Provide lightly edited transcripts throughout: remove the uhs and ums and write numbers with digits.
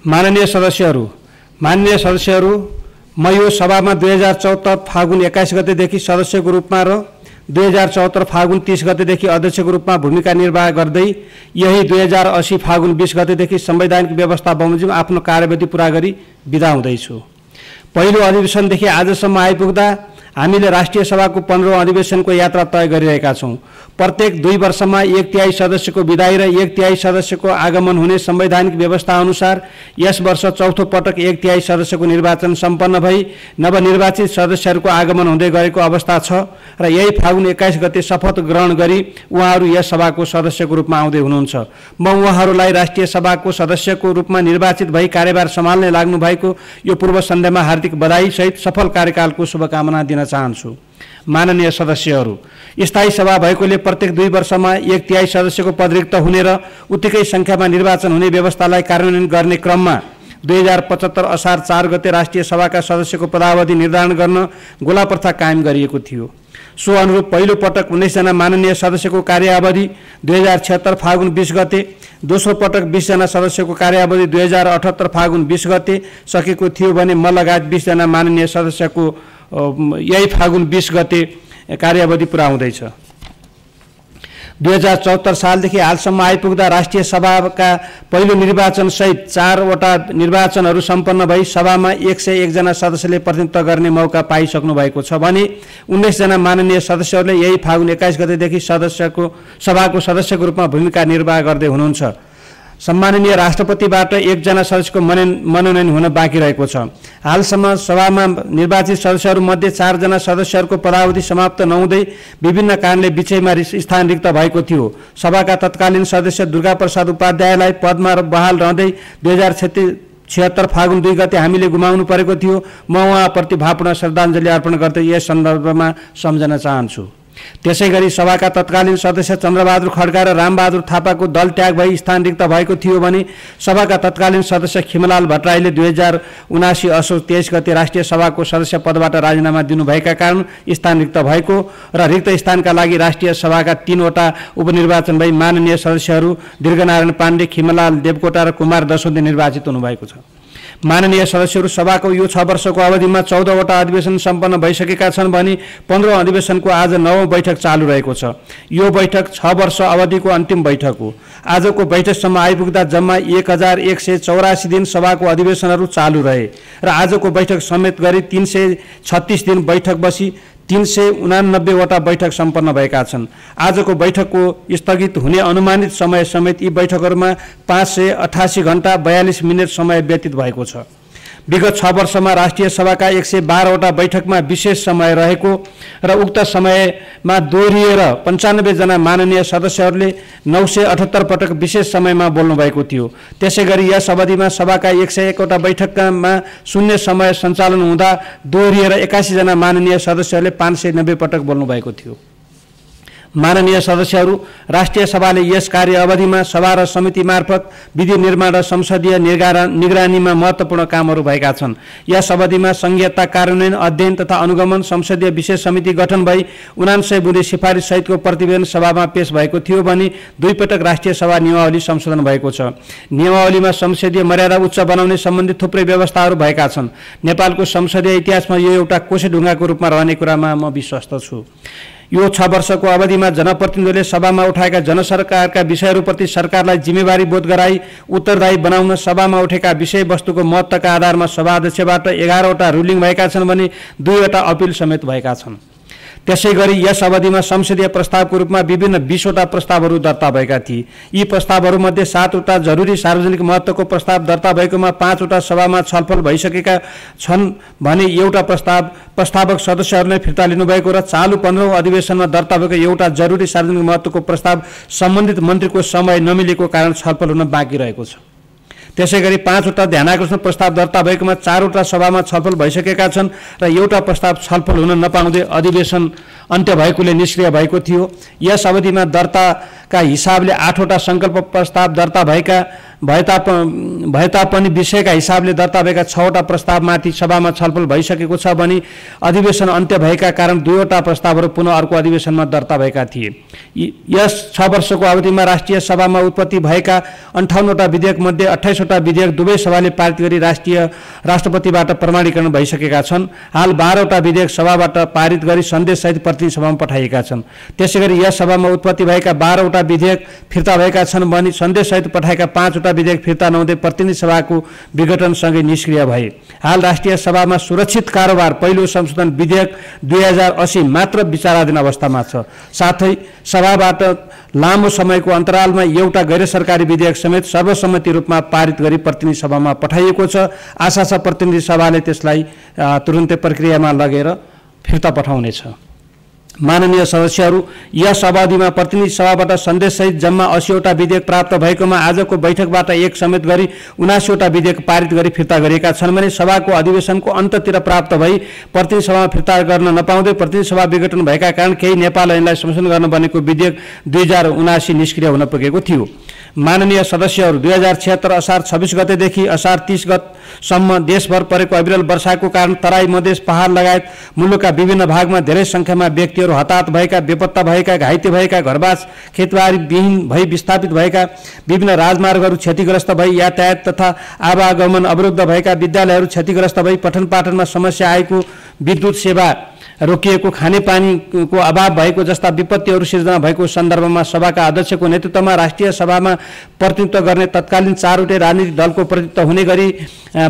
माननीय सदस्यहरू, म यो सभामा 2074 फागुन 21 गतेदेखि सदस्यको रूपमा र 2074 फागुन 30 गतेदेखि अध्यक्षको रूपमा भूमिका निर्वाह गर्दै यही 2080 फागुन 20 गतेदेखि संवैधानिक व्यवस्था बमोजिम आफ्नो कार्यविधि पूरा गरी बिदा हुँदैछु। पहिलो अधिवेशनदेखि आजसम्म आइपुग्दा हामीले राष्ट्रिय सभाको 15औं अधिवेशनको यात्रा तय गरिरहेका छौं। प्रत्येक 2 वर्षमा 1/3 सदस्यको विदाई र 1/3 सदस्यको आगमन हुने संवैधानिक व्यवस्था अनुसार यस वर्ष चौथो पटक 1/3 सदस्यको निर्वाचन सम्पन्न भई नवनिर्वाचित सदस्यहरूको आगमन हुँदै गएको अवस्था छ र यही फागुन 21 गते शपथ ग्रहण गरी उहाँहरू यस सभाको सदस्यको रूपमा आउँदै हुनुहुन्छ। म उहाँहरूलाई राष्ट्रिय सभाको सदस्यको रूपमा निर्वाचित भई कार्यभार सम्हाल्ने लाग्नु भएको यो पूर्व सन्ध्यामा हार्दिक बधाई सहित सफल कार्यकालको शुभकामना दिन चाहन्छु। माननीय सदस्यहरू, स्थायी सभा भएकोले प्रत्येक 2 वर्षमा 1/3 सदस्यको पद रिक्त हुने र उत्तिकै संख्यामा निर्वाचन हुने व्यवस्थालाई कार्यान्वयन गर्ने क्रममा 2075 असार 4 गते राष्ट्रिय सभाका सदस्यको पदावधि निर्धारण गर्न गोला प्रथा कायम गरिएको थियो। सो अनुरूप पहिलो पटक 19 जना माननीय सदस्यको कार्यावधि 2076 फागुन 20 गते, दोस्रो पटक 20 जना सदस्यको कार्यावधि 2078 फागुन 20 गते सकेको थियो भने म लगायत 20 जना माननीय सदस्यको यही फागुन 20 गते कार्यावधि पुरा हुँदैछ। 2074 सालदेखि हालसम्म आइपुग्दा राष्ट्रिय सभाका पहिलो निर्वाचन सहित 4 वटा निर्वाचनहरू सम्पन्न भई सभामा 101 जना सदस्यले प्रतिनिधित्व गर्ने मौका पाइसक्नु भएको छ भने 19 जना माननीय सदस्यहरूले यही फागुन 21 गतेदेखि सभाको सदस्यको रूपमा भूमिका निर्वाह गर्दै हुनुहुन्छ। सम्माननीय राष्ट्रपतिबाट 1 जना सदस्यको मनोनयन हुन बाँकी रहेको छ। हालसम्म सभामा निर्वाचित सदस्यहरूमध्ये 4 जना सदस्यहरूको पदावधि समाप्त नहुँदै विभिन्न कारणले बीचैमा स्थान रिक्त भएको थियो। सभाका तत्कालीन सदस्य दुर्गा प्रसाद उपाध्यायलाई पदमा बहाल रहँदै 2076 फागुन 2 गते हामीले गुमाउनु परेको थियो। म उहाँप्रति भावपूर्ण श्रद्धाञ्जली अर्पण गर्दै यस सन्दर्भमा सम्झन चाहन्छु। त्यसैगरी सभाका तत्कालीन सदस्य चन्द्रबहादुर खड्का र रामबहादुर थापाको दल त्याग भई स्थान रिक्त भएको थियो भने सभाका तत्कालीन सदस्य खिमलाल भट्टराईले 2079 असोज 23 गते राष्ट्रिय सभाको सदस्य पदबाट राजीनामा दिनुभएका कारण स्थान रिक्त भएको र रिक्त स्थानका लागि राष्ट्रिय सभाका 3 वटा उपनिर्वाचन भई माननीय सदस्यहरू दीर्घनारायण पाण्डे, खिमलाल देवकोटा र कुमार दसोदे निर्वाचित हुनुभएको छ। माननीय सदस्यहरू, सभाको यो 6 वर्षको अवधिमा 14 वटा अधिवेशन सम्पन्न भइसकेका छन् भने 15औं अधिवेशनको आज 9औं बैठक चालु रहेको छ। यो बैठक 6 वर्ष अवधिको अन्तिम बैठक हो। आजको बैठकसम्म आइपुग्दा जम्मा 1184 दिन सभाको अधिवेशनहरू चालु रहे र आजको बैठक समेत गरी 336 दिन बैठक बसी 389 वटा बैठक सम्पन्न भएका छन्। आजको बैठकको स्थगित हुने अनुमानित समय समेत यी बैठकहरूमा 588 घण्टा 42 मिनट समय व्यतीत भएको छ। विगत 6 वर्षमा राष्ट्रिय सभाका 112 वटा बैठकमा विशेष समय रहेको र उक्त समयमा दोहोरिएर 95 जना माननीय सदस्यहरूले 978 पटक विशेष समयमा बोल्नु भएको थियो। त्यसैगरी यस अवधिमा सभाका 101 वटा बैठकमा शून्य समय सञ्चालन हुँदा दोहोरिएर 81 जना माननीय सदस्यहरूले 590 पटक बोल्नु भएको थियो। माननीय सदस्यहरू, राष्ट्रिय सभाले यस कार्य अवधिमा सभा र समिति मार्फत विधि निर्माण र संसदीय निगरानीमा महत्त्वपूर्ण कामहरू भएका छन्। यस अवधिमा संघीयता कार्यान्वयन, अध्ययन तथा अनुगमन संसदीय विशेष समिति गठन भई 99 बुँदे सिफारिस सहितको प्रतिवेदन सभामा पेश भएको थियो भने 2 पटक राष्ट्रिय सभा नियमावली संशोधन भएको छ। नियमावलीमा संसदीय मर्यादा उच्च बनाउने सम्बन्धी थुप्रै व्यवस्थाहरू भएका छन्। नेपालको संसदीय इतिहासमा यो एउटा कोसेढुङ्गाको रूपमा रहने कुरामा म विश्वस्त छु। यो 6 वर्षको अवधिमा जनप्रतिनिधिले सभामा उठाएका जनसरकारका विषयहरूप्रति सरकारलाई जिम्मेवारी बोध गराई उत्तरदायी बनाउन सभामा उठेका विषयवस्तुको महत्त्वका आधारमा सभाध्यक्षबाट 11 वटा रुलिङ भएका छन् भने 2 वटा अपिल समेत भएका छन्। त्यसैगरी यस अवधिमा संसदीय प्रस्तावको रूपमा विभिन्न 20 वटा प्रस्तावहरू दर्ता भएका थिए। यी प्रस्तावहरूमध्ये 7 वटा जरुरी सार्वजनिक महत्त्वको प्रस्ताव दर्ता भएकोमा 5 वटा सभामा छलफल भइसकेका छन् भने एउटा प्रस्तावक सदस्यहरूले फिर्ता लिनुभएको र चालु 15औं अधिवेशनमा दर्ता भएको एउटा जरुरी सार्वजनिक महत्त्वको प्रस्ताव सम्बन्धित मन्त्रीको समय नमिलेको कारण छलफल हुन बाँकी रहेको छ। त्यसैगरी 5 वटा ध्यानाकर्षण प्रस्ताव दर्ता भएकोमा 4 वटा सभामा छलफल भइसकेका छन् र एउटा प्रस्ताव छलफल हुन नपाउँदै अधिवेशन अन्त्य भएकोले निष्क्रिय भएको थियो। यस अवधिमा दर्ताका हिसाबले 8वटा सङ्कल्प प्रस्ताव दर्ता भए तापनि विषयका हिसाबले दर्ता भएका 6वटा प्रस्तावमाथि सभामा छलफल भइसकेको छ भने अधिवेशन अन्त्य भएका कारण 2वटा प्रस्तावहरू पुनः अर्को अधिवेशनमा दर्ता भएका थिए। यस 6 वर्षको अवधिमा राष्ट्रिय सभामा उत्पत्ति भएका 58वटा विधेयकमध्ये 28वटा विधेयक दुवै सभाले पारित गरी राष्ट्रपतिबाट प्रमाणीकरण भइसकेका छन्। हाल 12वटा विधेयक सभाबाट पारित गरी सन्देशसहित प्रतिनिधि सभामा पठाइएका छन्। त्यसैगरी यस सभामा उत्पत्ति भएका 12वटा विधेयक फिर्ता भएका छन् भने सन्देशसहित पठाएका 5वटा विधेयक फिर्ता नहुँदै प्रतिनिधि सभाको विघटनसँगै निष्क्रिय भए। हाल राष्ट्रिय सभामा सुरक्षित कारोबार पहिलो संशोधन विधेयक 2080 मात्र विचाराधीन अवस्थामा छ। साथै सभाबाट लामो समयको अन्तरालमा एउटा गैर सरकारी विधेयक समेत सर्वसम्मति रूपमा पारित गरी प्रतिनिधि सभामा पठाइएको छ। आशा छ प्रतिनिधि सभाले त्यसलाई तुरुन्तै प्रक्रियामा लगेर फिर्ता पठाउनेछ। माननीय सदस्यहरू, यस अवधिमा प्रतिनिधि सभाबाट सन्देशसहित जम्मा 80वटा विधेयक प्राप्त भएकोमा आजको बैठकबाट एक समेत गरी 79वटा विधेयक पारित गरी फिर्ता गरिएका छन् भने सभाको अधिवेशनको अन्ततिर प्राप्त भई प्रतिनिधि सभामा फिर्ता गर्न नपाउँदै प्रतिनिधि सभा विघटन भएका कारण केही नेपाल ऐनलाई संशोधन गर्न बनेको विधेयक 2079 निष्क्रिय हुन पुगेको थियो। माननीय सदस्यहरू, 2076 असार 26 गतेदेखि असार 30 गतसम्म देशभर परेको अविरल वर्षाको कारण तराई मधेस पहाड लगायत मुलुकका विभिन्न भागमा धेरै संख्यामा व्यक्तिहरू हताहत भएका, बेपत्ता भएका, घाइते भएका, घरबास खेतबारी विहीन भई विस्थापित भएका, विभिन्न राजमार्गहरू क्षतिग्रस्त भई यातायात तथा आवागमन अवरुद्ध भएका, विद्यालयहरू क्षतिग्रस्त भई पठन पाठनमा समस्या आएको, विद्युत सेवा रोकिएको, खानेपानीको अभाव भएको जस्ता विपत्तिहरू सिर्जना भएको सन्दर्भमा सभाका अध्यक्षको नेतृत्वमा राष्ट्रिय सभामा प्रतिनिधित्व गर्ने तत्कालीन 4वटै राजनीतिक दलको प्रतिनिधित्व हुने गरी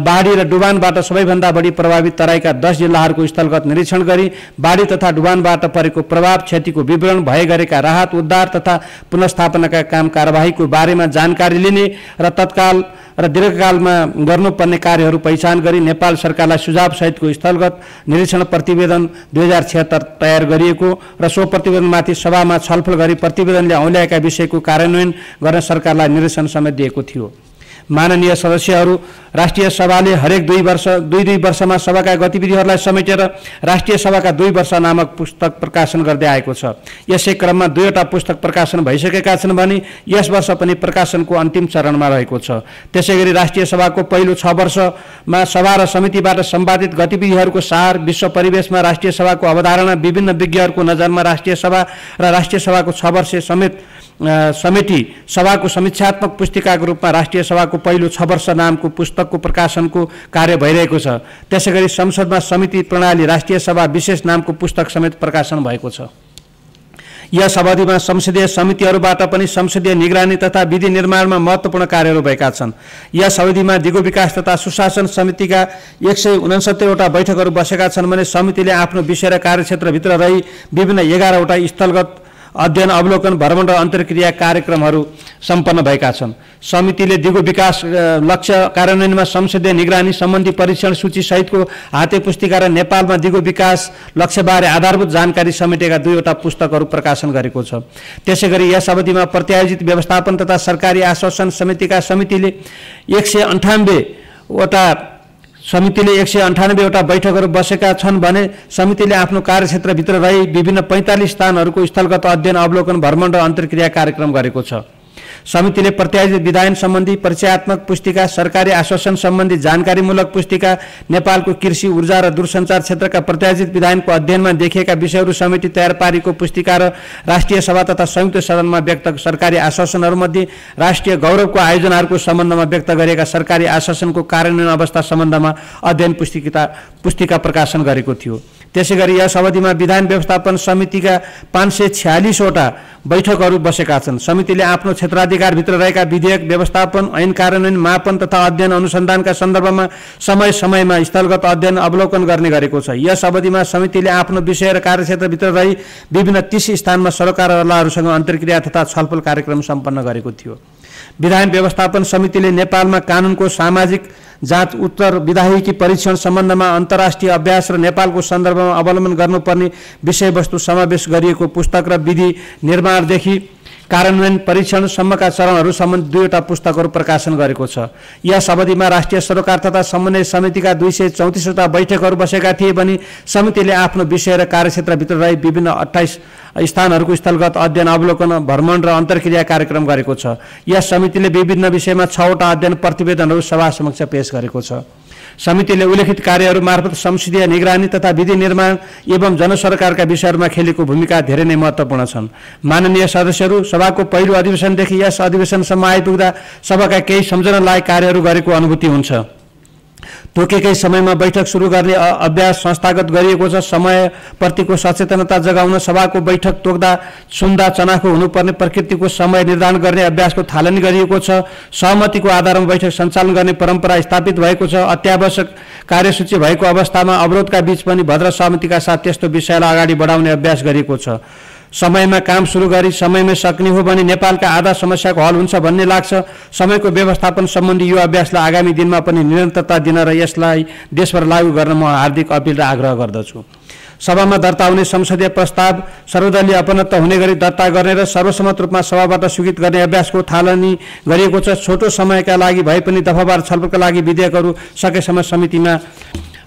बाढी र डुबानबाट सबैभन्दा बढी प्रभावित तराईका 10 जिल्लाहरूको स्थलगत निरीक्षण गरी बाढी तथा डुबानबाट परेको प्रभाव, क्षतिको विवरण, भए गरेका राहत उद्धार तथा पुनर्स्थापनाका काम कारबाहीको बारेमा जानकारी लिने र तत्काल र दीर्घकालमा गर्नुपर्ने कार्यहरू पहिचान गरी नेपाल सरकारलाई सुझाव सहितको स्थलगत निरीक्षण प्रतिवेदन 2076 तयार गरिएको र सो प्रतिवेदनमाथि सभामा छलफल गरी प्रतिवेदनले औल्याएका विषयको कार्यान्वयन गर्न सरकारलाई निर्देशन समेत दिएको थियो। माननीय सदस्यहरू, राष्ट्रिय सभाले हरेक 2 वर्षमा सभाका गतिविधिहरूलाई समेटेर राष्ट्रिय सभाका 2 वर्ष नामक पुस्तक प्रकाशन गर्दै आएको छ। यसै क्रममा 2वटा पुस्तक प्रकाशन भइसकेका छन् भने यस वर्ष पनि प्रकाशनको अन्तिम चरणमा रहेको छ। त्यसैगरी राष्ट्रिय सभाको पहिलो 6 वर्षमा सभा र समितिबाट सम्पादित गतिविधिहरूको सार, विश्व परिवेशमा राष्ट्रिय सभाको अवधारणा, विभिन्न विज्ञहरूको नजरमा राष्ट्रिय सभा र राष्ट्रिय सभाको 6 वर्ष समेटी सभाको समीक्षात्मक पुस्तिकाको रूपमा राष्ट्रिय सभाको पहिलो 6 वर्ष नामको पुस्तकको प्रकाशनको कार्य भइरहेको छ। त्यसैगरी संसदमा समिति प्रणाली राष्ट्रिय सभा विशेष नामको पुस्तक समेत प्रकाशन भएको छ। यस अवधिमा संसदीय समितिहरूबाट पनि संसदीय निगरानी तथा विधि निर्माणमा महत्त्वपूर्ण कार्यहरू भएका छन्। यस अवधिमा दिगो विकास तथा सुशासन समितिका 169वटा बैठकहरू बसेका छन् भने समितिले आफ्नो विषय र कार्यक्षेत्रभित्र रही विभिन्न 11वटा स्थलगत अध्ययन, अवलोकन, भ्रमण र अन्तर्क्रिया कार्यक्रमहरू सम्पन्न भएका छन्। समितिले दिगो विकास लक्ष्य कार्यान्वयनमा संसदीय निगरानी सम्बन्धी परीक्षण सूची सहितको हाते पुस्तिका र नेपालमा दिगो विकास लक्ष्यबारे आधारभूत जानकारी समेटेका 2वटा पुस्तकहरू प्रकाशन गरेको छ। त्यसैगरी यस अवधिमा प्रत्यायोजित व्यवस्थापन तथा सरकारी आश्वासन समितिका समितिले 198वटा बैठकहरू बसेका छन् भने समितिले आफ्नो कार्यक्षेत्रभित्र रही विभिन्न 45 स्थानहरूको स्थलगत अध्ययन, अवलोकन, भ्रमण र अन्तर्क्रिया कार्यक्रम गरेको छ। समितिले प्रत्यायोजित विधायन सम्बन्धी परिचयात्मक पुस्तिका, सरकारी आश्वासन सम्बन्धी जानकारीमूलक पुस्तिका, नेपालको कृषि, ऊर्जा र दूरसञ्चार क्षेत्रका प्रत्यायोजित विधायनको अध्ययनमा देखिएका विषयहरू समेटी तयार पारेको पुस्तिका र राष्ट्रिय सभा तथा संयुक्त सदनमा व्यक्त सरकारी आश्वासनहरूमध्ये राष्ट्रिय गौरवको आयोजनाहरूको सम्बन्धमा व्यक्त गरिएका सरकारी आश्वासनको कार्यान्वयन अवस्था सम्बन्धमा अध्ययन पुस्तिका प्रकाशन गरेको थियो। त्यसैगरी यस अवधिमा विधान व्यवस्थापन समितिका 546वटा बैठकहरू बसेका छन्। समितिले आफ्नो क्षेत्राधिकारभित्र रहेका विधेयक, व्यवस्थापन, ऐन कार्यान्वयन, मापन तथा अध्ययन अनुसन्धानका सन्दर्भमा समय समयमा स्थलगत अध्ययन अवलोकन गर्ने गरेको छ। यस अवधिमा समितिले आफ्नो विषय र कार्यक्षेत्रभित्र रही विभिन्न 30 स्थानमा सरकारवालाहरूसँग अन्तर्क्रिया तथा छलफल कार्यक्रम सम्पन्न गरेको थियो। विधान व्यवस्थापन समितिले नेपालमा कानुनको सामाजिक जाँच, उत्तरविधायिकी परीक्षण सम्बन्धमा अन्तर्राष्ट्रिय अभ्यास र नेपालको सन्दर्भमा अवलम्बन गर्नुपर्ने विषयवस्तु समावेश गरिएको पुस्तक र विधि निर्माणदेखि कार्यान्वयन परीक्षणसम्मका चरणहरू सम्बन्धी 2वटा पुस्तकहरू प्रकाशन गरेको छ। यस अवधिमा राष्ट्रिय सरोकार तथा समन्वय समितिका 234वटा बैठकहरू बसेका थिए भने समितिले आफ्नो विषय र कार्यक्षेत्रभित्र रही विभिन्न 28 स्थानहरूको स्थलगत अध्ययन, अवलोकन, भ्रमण र अन्तर्क्रिया कार्यक्रम गरेको छ। यस समितिले विभिन्न विषयमा 6वटा अध्ययन प्रतिवेदनहरू सभा समक्ष पेश गरेको छ। समितिले उल्लेखित कार्यहरू मार्फत संसदीय निगरानी तथा विधि निर्माण एवं जनसरकारका विषयहरूमा खेलेको भूमिका धेरै नै महत्त्वपूर्ण छन्। माननीय सदस्यहरू, सभाको पहिलो अधिवेशनदेखि यस अधिवेशनसम्म आइपुग्दा सभाका केही सम्झना लायक कार्यहरू गरेको अनुभूति हुन्छ। तोकेकै समयमा बैठक सुरु गर्ने अभ्यास संस्थागत गरिएको छ। समयप्रतिको सचेतनता जगाउन सभाको बैठक तोक्दा सुन्दा चनाखो हुनुपर्ने प्रकृतिको समय निर्धारण गर्ने अभ्यासको थालनी गरिएको छ। सहमतिको आधारमा बैठक सञ्चालन गर्ने परम्परा स्थापित भएको छ। अत्यावश्यक कार्यसूची भएको अवस्थामा अवरोधका बीच पनि भद्र सहमतिका साथ त्यस्तो विषयलाई अगाडि बढाउने अभ्यास गरिएको छ। समयमा काम सुरु गरी समयमै सक्ने हो भने नेपालका आधा समस्याको हल हुन्छ भन्ने लाग्छ। समयको व्यवस्थापन सम्बन्धी यो अभ्यासलाई आगामी दिनमा पनि निरन्तरता दिन र यसलाई देशभर लागू गर्न म हार्दिक अपिल र आग्रह गर्दछु। सभामा दर्ता हुने संसदीय प्रस्ताव सर्वदलीय अपनत्व हुने गरी दर्ता गर्ने र सर्वसम्मत रूपमा सभाबाट स्वीकृत गर्ने अभ्यासको थालनी गरिएको छ। छोटो समयका लागि भए पनि दफावार छलफलका लागि विधेयकहरू सकेसम्म समितिमा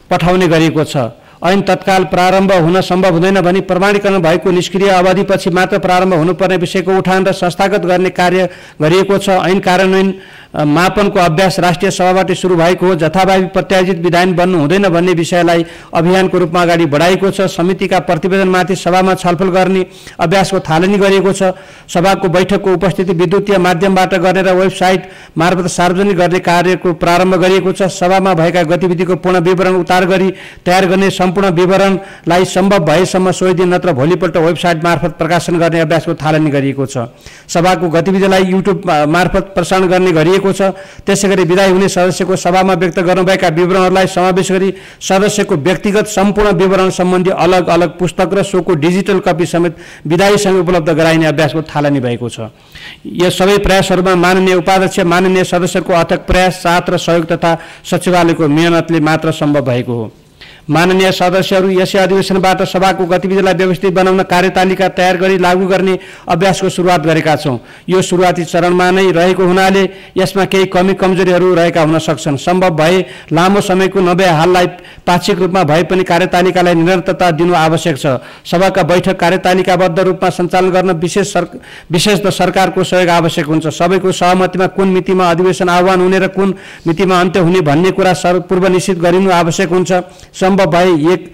पठाउने गरिएको छ। ऐन तत्काल प्रारम्भ हुन सम्भव हुँदैन भनी प्रमाणीकरण भएको निष्क्रिय अवधिपछि मात्र प्रारम्भ हुनुपर्ने विषयको उठान र संस्थागत गर्ने कार्य गरिएको छ। ऐन कार्यान्वयन मापनको अभ्यास राष्ट्रिय सभाबाट सुरु भएको हो। जथाभावी प्रत्याशित विधान बन्नु हुँदैन भन्ने विषयलाई अभियानको रूपमा अगाडि बढाएको छ। समितिका प्रतिवेदनमाथि सभामा छलफल गर्ने अभ्यासको थालनी गरिएको छ। सभाको बैठकको उपस्थिति विद्युतीय माध्यमबाट गर्ने र वेबसाइट मार्फत सार्वजनिक गर्ने कार्यको प्रारम्भ गरिएको छ। सभामा भएका गतिविधिको पूर्ण विवरण उतार गरी तयार गर्ने सम्पूर्ण विवरणलाई सम्भव भएसम्म सोही दिन नत्र भोलिपल्ट वेबसाइट मार्फत प्रकाशन गर्ने अभ्यासको थालनी गरिएको छ। सभाको गतिविधिलाई युट्युब मार्फत प्रसारण गर्ने गरिएको छ। त्यसैगरी विदायी हुने सदस्यको सभामा व्यक्त गर्नुभएका विवरणहरूलाई समावेश गरी सदस्यको व्यक्तिगत सम्पूर्ण विवरण सम्बन्धी अलग अलग पुस्तक र सोको डिजिटल कपी समेत विदायीसँग उपलब्ध गराइने अभ्यासको थालनी भएको छ। यस सबै प्रयासहरूमा माननीय उपाध्यक्ष, माननीय सदस्यको अथक प्रयास, साथ र सहयोग तथा सचिवालयको मेहनतले मात्र सम्भव भएको हो। माननीय सदस्यहरू, यसै अधिवेशनबाट सभाको गतिविधिलाई व्यवस्थित बनाउन कार्यतालिका तयार गरी लागू गर्ने अभ्यासको सुरुवात गरेका छौँ। यो सुरुवाती चरणमा नै रहेको हुनाले यसमा केही कमी कमजोरीहरू रहेका हुन सक्छन्। सम्भव भए लामो समयको नभए हाललाई पाक्षिक रूपमा भए पनि कार्यतालिकालाई निरन्तरता दिनु आवश्यक छ। सभाका बैठक कार्यतालिकाबद्ध रूपमा सञ्चालन गर्न विशेषतः सरकारको सहयोग आवश्यक हुन्छ। सबैको सहमतिमा कुन मितिमा अधिवेशन आह्वान हुने र कुन मितिमा अन्त्य हुने भन्ने कुरा पूर्व निश्चित गरिनु आवश्यक हुन्छ। सम्भव भए एक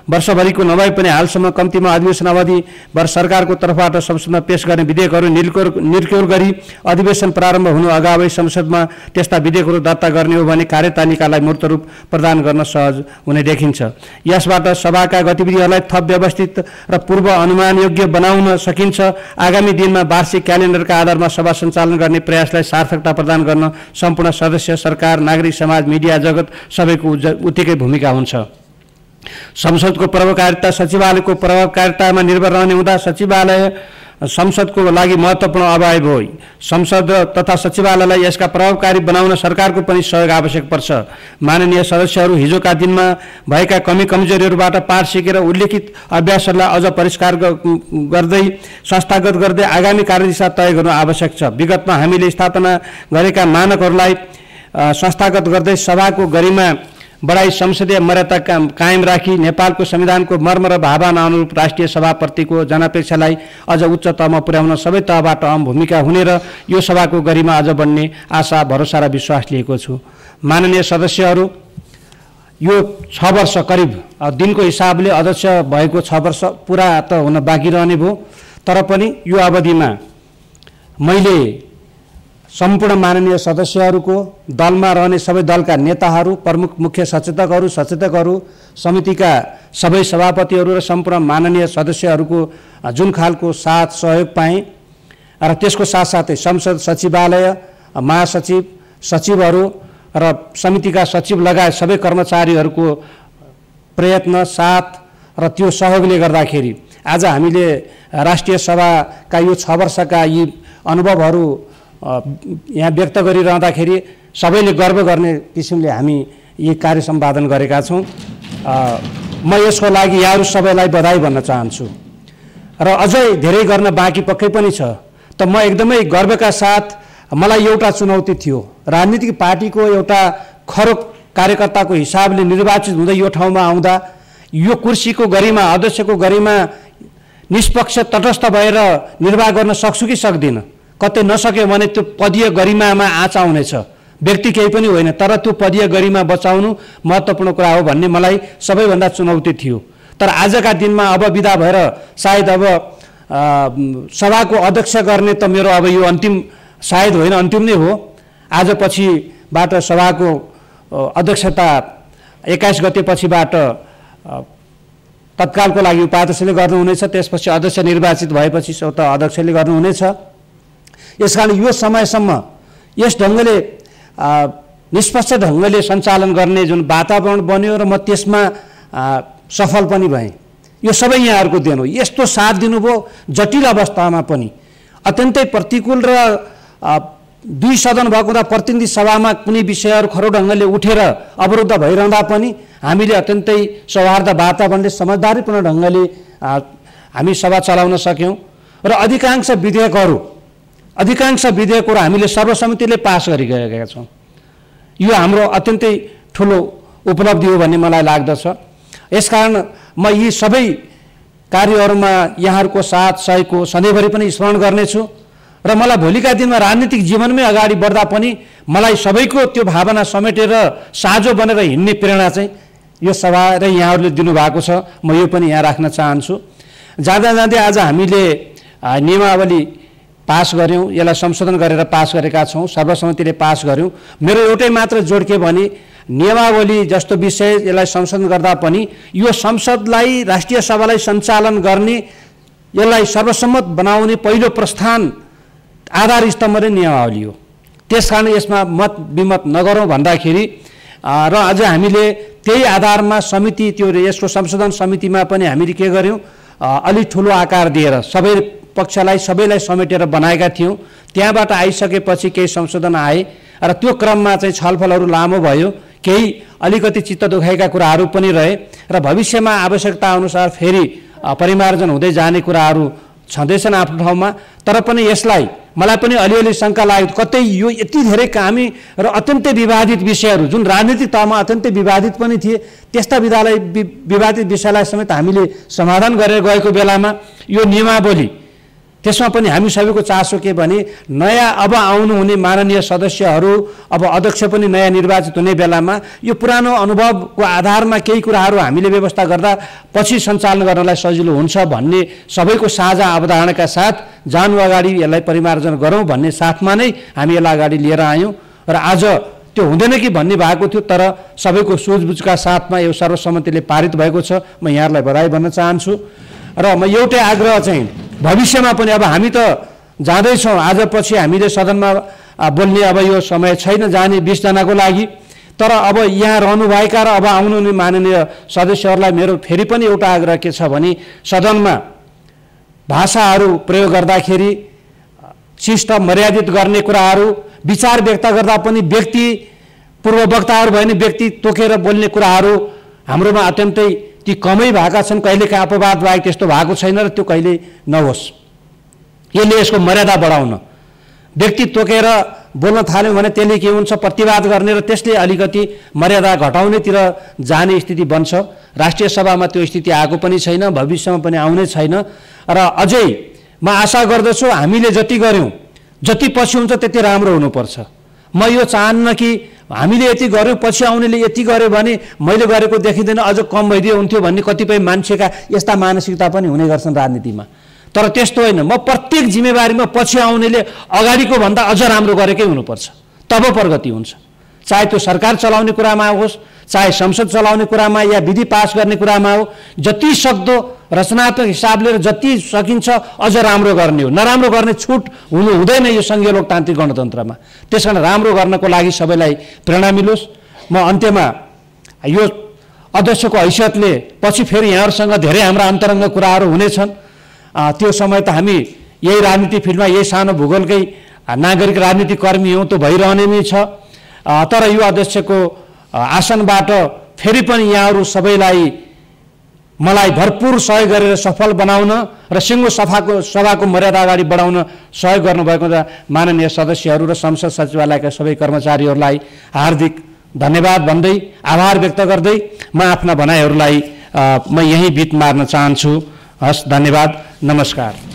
वर्षभरिको नभए पनि हालसम्म कम्तीमा अधिवेशन अवधि भर सरकारको तर्फबाट संसदमा पेश गर्ने विधेयकहरू निर्क्युल गरी अधिवेशन प्रारम्भ हुनु अगावै संसदमा त्यस्ता विधेयकहरू दर्ता गर्ने हो भने कार्यतालिकालाई मूर्त रूप प्रदान गर्न सहज हुने देखिन्छ। यसबाट सभाका गतिविधिहरूलाई थप व्यवस्थित र पूर्व अनुमानयोग्य बनाउन सकिन्छ। आगामी दिनमा वार्षिक क्यालेन्डरका आधारमा सभा सञ्चालन गर्ने प्रयासलाई सार्थकता प्रदान गर्न सम्पूर्ण सदस्य, सरकार, नागरिक समाज, मिडिया जगत सबैको उत्तिकै भूमिका हुन्छ। संसदको प्रभावकारिता सचिवालयको प्रभावकारितामा निर्भर रहने हुँदा सचिवालय संसदको लागि महत्त्वपूर्ण अवयव हो। संसद तथा सचिवालयलाई यसका प्रभावकारी बनाउन सरकारको पनि सहयोग आवश्यक पर्छ। माननीय सदस्यहरू, हिजोका दिनमा भएका कमी कमजोरीहरूबाट पाठ सिकेर उल्लेखित अभ्यासहरूलाई अझ परिष्कार गर्दै संस्थागत गर्दै आगामी कार्यदिशा तय गर्नु आवश्यक छ। विगतमा हामीले स्थापना गरेका मानकहरूलाई संस्थागत गर्दै सभाको गरिमा बढाई संसदीय मर्यादा कायम राखी नेपालको संविधानको मर्म र भावना अनुरूप राष्ट्रिय सभाप्रतिको जनापेक्षालाई अझ उच्च तहमा पुर्याउन सबै तहबाट अहम भूमिका हुने र यो सभाको गरिमा अझ बढ्ने आशा, भरोसा र विश्वास लिएको छु। माननीय सदस्यहरू, यो 6 वर्ष करिब दिनको हिसाबले अध्यक्ष भएको 6 वर्ष पुरा त हुन बाँकी रहने भयो, तर पनि यो अवधिमा मैले सम्पूर्ण माननीय सदस्यहरूको, दलमा रहने सबै दलका नेताहरू, प्रमुख मुख्य सचेतकहरू, समितिका सबै सभापतिहरू र सम्पूर्ण माननीय सदस्यहरूको जुन खालको साथ सहयोग पाएँ र त्यसको साथसाथै संसद सचिवालय, महासचिव, सचिवहरू र समितिका सचिव लगायत सबै कर्मचारीहरूको प्रयत्न, साथ र त्यो सहयोगले गर्दाखेरि आज हामीले राष्ट्रिय सभाका यो 6 वर्षका यी अनुभवहरू यहाँ व्यक्त गरिरहँदाखेरि सबैले गर्व गर्ने किसिमले हामी यी कार्य सम्पादन गरेका छौँ। म यसको लागि यहाँहरू सबैलाई बधाई भन्न चाहन्छु। र अझै धेरै गर्न बाँकी पक्कै पनि छ। त म एकदमै गर्वका साथ मलाई एउटा चुनौती थियो, राजनीतिक पार्टीको एउटा खरो कार्यकर्ताको हिसाबले निर्वाचित हुँदै यो ठाउँमा आउँदा यो कुर्सीको गरिमा, अध्यक्षको गरिमा निष्पक्ष तटस्थ भएर निर्वाह गर्न सक्छु कि सक्दिनँ। कतै नसक्यो भने त्यो पदीय गरिमामा आँच आउनेछ, व्यक्ति केही पनि होइन, तर त्यो पदीय गरिमा बचाउनु महत्त्वपूर्ण कुरा हो भन्ने मलाई सबैभन्दा चुनौती थियो। तर आजका दिनमा अब विदा भएर सायद अब सभाको अध्यक्ष गर्ने त मेरो अब यो अन्तिम, सायद होइन अन्तिम नै हो। आज पछिबाट सभाको अध्यक्षता 21 गते पछिबाट तत्कालको लागि उपाध्यक्षले गर्नुहुनेछ, त्यसपछि अध्यक्ष निर्वाचित भएपछि स्वत अध्यक्षले गर्नुहुनेछ। यसकारण यो समयसम्म यस ढङ्गले निष्पक्ष ढङ्गले सञ्चालन गर्ने जुन वातावरण बन्यो र म त्यसमा सफल पनि भएँ, यो सबै यहाँहरूको देन हो। यस्तो साथ दिनुभयो जटिल अवस्थामा पनि, अत्यन्तै प्रतिकूल र दुई सदन भएको हुँदा प्रतिनिधि सभामा कुनै विषयहरू खरो ढङ्गले उठेर अवरुद्ध भइरहँदा पनि हामीले अत्यन्तै सौहार्द वातावरणले समझदारीपूर्ण ढङ्गले हामी सभा चलाउन सक्यौँ र अधिकांश विधेयकहरू हामीले सर्वसम्मतिले पास गरिरहेका छौँ। यो हाम्रो अत्यन्तै ठुलो उपलब्धि हो भन्ने मलाई लाग्दछ। यसकारण म यी सबै कार्यहरूमा यहाँहरूको साथ सहयोगको सधैँभरि पनि स्मरण गर्नेछु र मलाई भोलिका दिनमा राजनीतिक जीवनमै अगाडि बढ्दा पनि मलाई सबैको त्यो भावना समेटेर साझो बनेर हिँड्ने प्रेरणा चाहिँ यो सभा र यहाँहरूले दिनुभएको छ। म यो पनि यहाँ राख्न चाहन्छु। जाँदा जाँदै आज हामीले नियमावली पास गऱ्यौँ, यसलाई संशोधन गरेर पास गरेका छौँ, सर्वसम्मतिले पास गऱ्यौँ। मेरो एउटै मात्र जोड के भने नियमावली जस्तो विषय यसलाई संशोधन गर्दा पनि यो संसदलाई, राष्ट्रिय सभालाई सञ्चालन गर्ने, यसलाई सर्वसम्मत बनाउने पहिलो प्रस्थान आधार स्तम्भ नै नियमावली हो। त्यसकारण यसमा मत विमत नगरौँ भन्दाखेरि र अझ हामीले त्यही आधारमा समिति, त्यो यसको संशोधन समितिमा पनि हामीले के गर्यौँ, अलिक ठुलो आकार दिएर सबै पक्षलाई सबैलाई समेटेर बनाएका थियौँ। त्यहाँबाट आइसकेपछि केही संशोधन आए र त्यो क्रममा चाहिँ छलफलहरू लामो भयो, केही अलिकति चित्त दुखाएका कुराहरू पनि रहे र भविष्यमा आवश्यकता अनुसार फेरि परिमार्जन हुँदै जाने कुराहरू छँदैछन् आफ्नो ठाउँमा। तर पनि यसलाई मलाई पनि अलिअलि शङ्का लाग्यो, कतै यो यति धेरै कामी र अत्यन्तै विवादित विषयहरू जुन राजनीतिक तहमा अत्यन्तै विवादित पनि थिए, त्यस्ता विवादित विषयलाई समेत हामीले समाधान गरेर गएको बेलामा यो नियमावली, त्यसमा पनि हामी सबैको चासो के भने नयाँ अब आउनुहुने माननीय सदस्यहरू, अब अध्यक्ष पनि नयाँ निर्वाचित हुने बेलामा यो पुरानो अनुभवको आधारमा केही कुराहरू हामीले व्यवस्था गर्दा पछि सञ्चालन गर्नलाई सजिलो हुन्छ भन्ने सबैको साझा अवधारणाका साथ जानु अगाडि यसलाई परिमार्जन गरौँ भन्ने साथमा नै हामी यसलाई अगाडि लिएर आयौँ र आज त्यो हुँदैन कि भन्ने भएको थियो, तर सबैको सुझबुझका साथमा यो सर्वसम्मतिले पारित भएको छ। म यहाँहरूलाई बधाई भन्न चाहन्छु र म एउटै आग्रह चाहिँ भविष्यमा पनि, अब हामी त जाँदैछौँ, आज पछि हामीले सदनमा बोल्ने अब यो समय छैन जाने 20 जनाको लागि, तर अब यहाँ रहनुभएका र अब आउनुहुने माननीय सदस्यहरूलाई मेरो फेरि पनि एउटा आग्रह के छ भने सदनमा भाषाहरू प्रयोग गर्दाखेरि शिष्ट मर्यादित गर्ने कुराहरू, विचार व्यक्त गर्दा पनि व्यक्ति पूर्व वक्ताहरू भयो भने व्यक्ति तोकेर बोल्ने कुराहरू हाम्रोमा अत्यन्तै ती कमै भएका छन्। कहिलेका अपवाद बाहेक त्यस्तो भएको छैन र त्यो कहिले नहोस्। यसले यसको मर्यादा बढाउन, व्यक्ति तोकेर बोल्न थाल्यो भने त्यसले के हुन्छ, प्रतिवाद गर्ने र त्यसले अलिकति मर्यादा घटाउनेतिर जाने स्थिति बन्छ। राष्ट्रिय सभामा त्यो स्थिति आएको पनि छैन, भविष्यमा पनि आउने छैन र अझै म आशा गर्दछु हामीले जति गऱ्यौँ, जति पछि हुन्छ त्यति राम्रो हुनुपर्छ। म यो चाहन्न कि हामीले यति गऱ्यौँ पछि आउनेले यति गर्यो भने मैले गरेको देखिँदैन, अझ कम भइदियो हुन्थ्यो भन्ने कतिपय मान्छेका यस्ता मानसिकता पनि हुने गर्छन् राजनीतिमा। तर त्यस्तो होइन, म प्रत्येक जिम्मेवारीमा पछि आउनेले अगाडिको भन्दा अझ राम्रो गरेकै हुनुपर्छ, तब प्रगति हुन्छ। चाहे त्यो सरकार चलाउने कुरामा होस्, चाहे संसद चलाउने कुरामा या विधि पास गर्ने कुरामा हो, जति सक्दो रचनात्मक हिसाबले र जति सकिन्छ अझ राम्रो गर्ने हो। नराम्रो गर्ने छुट हुनु हुँदैन यो सङ्घीय लोकतान्त्रिक गणतन्त्रमा। त्यसकारण राम्रो गर्नको लागि सबैलाई प्रेरणा मिलोस्। म अन्त्यमा यो अध्यक्षको हैसियतले पछि फेरि यहाँहरूसँग धेरै हाम्रा अन्तरङ्ग कुराहरू हुनेछन्। त्यो समय त हामी यही राजनीति फिल्डमा यही सानो भूगोलकै नागरिक राजनीतिक कर्मी हौँ, त्यो भइरहने नै छ। तर यो अध्यक्षको आसनबाट फेरि पनि यहाँहरू सबैलाई मलाई भरपूर सहयोग गरेर सफल बनाउन र सिङ्गो सभाको मर्यादा अगाडि बढाउन सहयोग गर्नुभएको माननीय सदस्यहरू र संसद सचिवालयका सबै कर्मचारीहरूलाई हार्दिक धन्यवाद भन्दै आभार व्यक्त गर्दै म आफ्ना भनाइहरूलाई म यहीँ बिट मार्न चाहन्छु। हस्, धन्यवाद, नमस्कार।